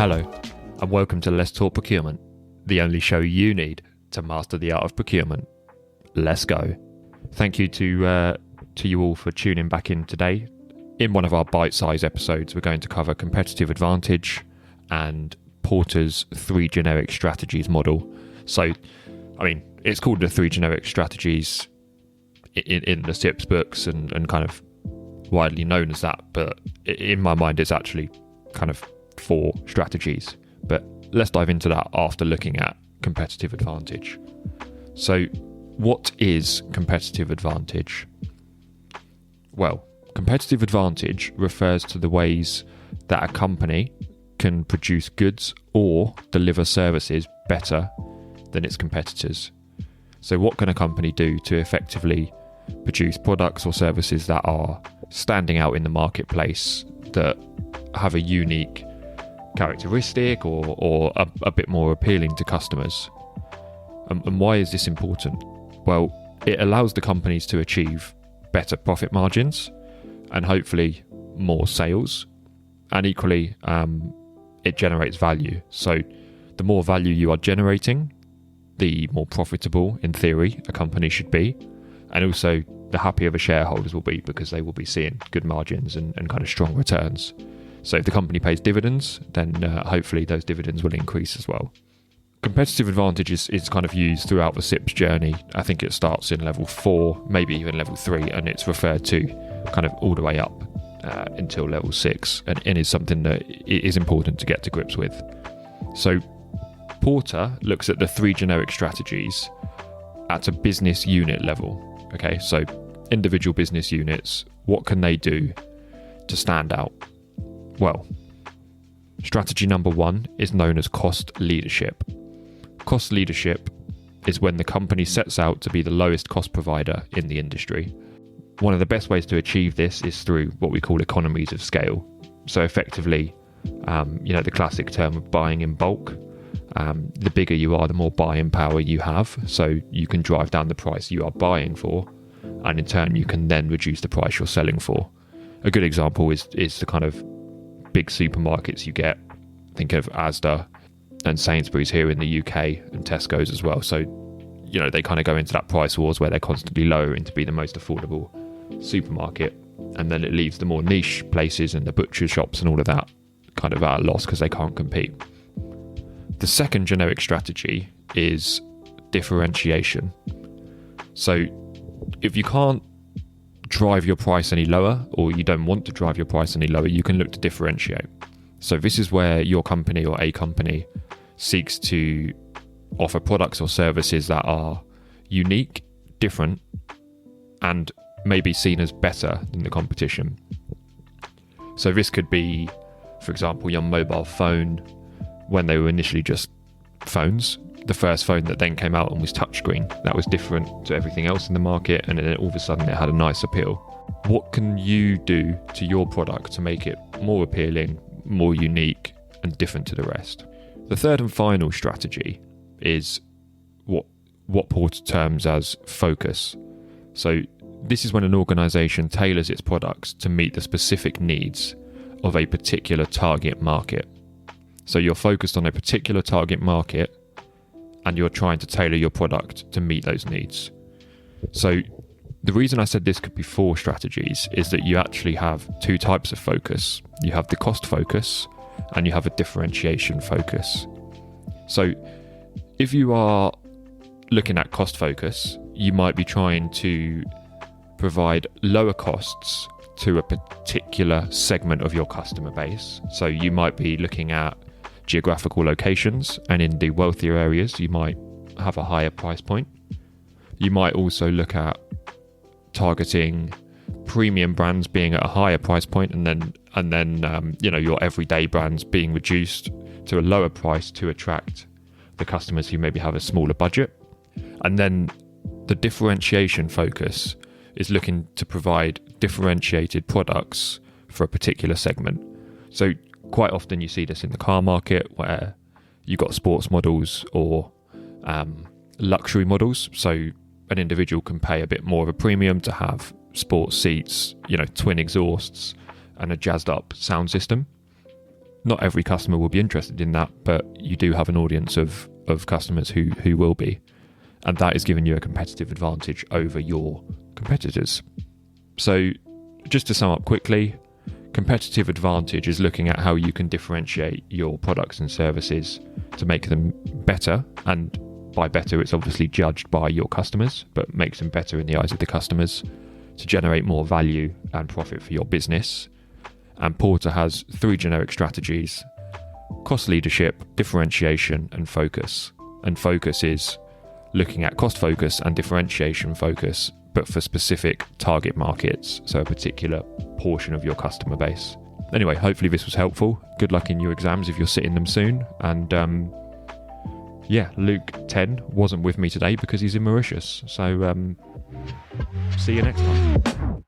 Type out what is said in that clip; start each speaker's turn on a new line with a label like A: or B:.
A: Hello, and welcome to Let's Talk Procurement, the only show you need to master the art of procurement. Let's go. Thank you to you all for tuning back in today. In one of our bite-sized episodes, we're going to cover competitive advantage and Porter's 3 generic strategies model. So, it's called the 3 generic strategies in the SIPS books and kind of widely known as that, but in my mind it's actually kind of 4 strategies. But let's dive into that after looking at competitive advantage. So what is competitive advantage? Well, competitive advantage refers to the ways that a company can produce goods or deliver services better than its competitors. So what can a company do to effectively produce products or services that are standing out in the marketplace, that have a unique characteristic or a bit more appealing to customers? And why is this important? Well, it allows the companies to achieve better profit margins and hopefully more sales, and equally it generates value. So the more value you are generating, the more profitable, in theory, a company should be, and also the happier the shareholders will be because they will be seeing good margins and kind of strong returns. So if the company pays dividends, then hopefully those dividends will increase as well. Competitive advantage is kind of used throughout the SIPS journey. I think it starts in level 4, maybe even level 3, and it's referred to kind of all the way up until level 6, and is something that is important to get to grips with. So Porter looks at the 3 generic strategies at a business unit level. Okay, so individual business units, what can they do to stand out? Well, strategy number 1 is known as cost leadership. Cost leadership is when the company sets out to be the lowest cost provider in the industry. One of the best ways to achieve this is through what we call economies of scale. So effectively, the classic term of buying in bulk. The bigger you are, the more buying power you have. So you can drive down the price you are buying for, and in turn you can then reduce the price you're selling for. A good example is the kind of big supermarkets you get. Think of Asda and Sainsbury's here in the UK, and Tesco's as well. So, they kind of go into that price wars where they're constantly lowering to be the most affordable supermarket, and then it leaves the more niche places and the butcher shops and all of that kind of at a loss because they can't compete. The second generic strategy is differentiation. So if you can't drive your price any lower, or you don't want to drive your price any lower, you can look to differentiate. So this is where your company or a company seeks to offer products or services that are unique, different, and maybe seen as better than the competition. So this could be, for example, your mobile phone. When they were initially just phones, the first phone that then came out and was touchscreen, that was different to everything else in the market, and then all of a sudden it had a nice appeal. What can you do to your product to make it more appealing, more unique, and different to the rest? The third and final strategy is what Porter terms as focus. So this is when an organisation tailors its products to meet the specific needs of a particular target market. So you're focused on a particular target market and you're trying to tailor your product to meet those needs. So the reason I said this could be 4 strategies is that you actually have 2 types of focus. You have the cost focus and you have a differentiation focus. So if you are looking at cost focus, you might be trying to provide lower costs to a particular segment of your customer base. So you might be looking at geographical locations, and in the wealthier areas you might have a higher price point. You might also look at targeting premium brands being at a higher price point, and then your everyday brands being reduced to a lower price to attract the customers who maybe have a smaller budget. And then the differentiation focus is looking to provide differentiated products for a particular segment. So quite often you see this in the car market where you've got sports models or luxury models. So an individual can pay a bit more of a premium to have sports seats, twin exhausts and a jazzed up sound system. Not every customer will be interested in that, but you do have an audience of customers who will be. And that is giving you a competitive advantage over your competitors. So just to sum up quickly, competitive advantage is looking at how you can differentiate your products and services to make them better. And by better, it's obviously judged by your customers, but makes them better in the eyes of the customers to generate more value and profit for your business. And Porter has 3 generic strategies: cost leadership, differentiation, and focus. And focus is looking at cost focus and differentiation focus, but for specific target markets, so a particular portion of your customer base. Anyway, hopefully this was helpful. Good luck in your exams if you're sitting them soon. And Luke 10 wasn't with me today because he's in Mauritius. So see you next time.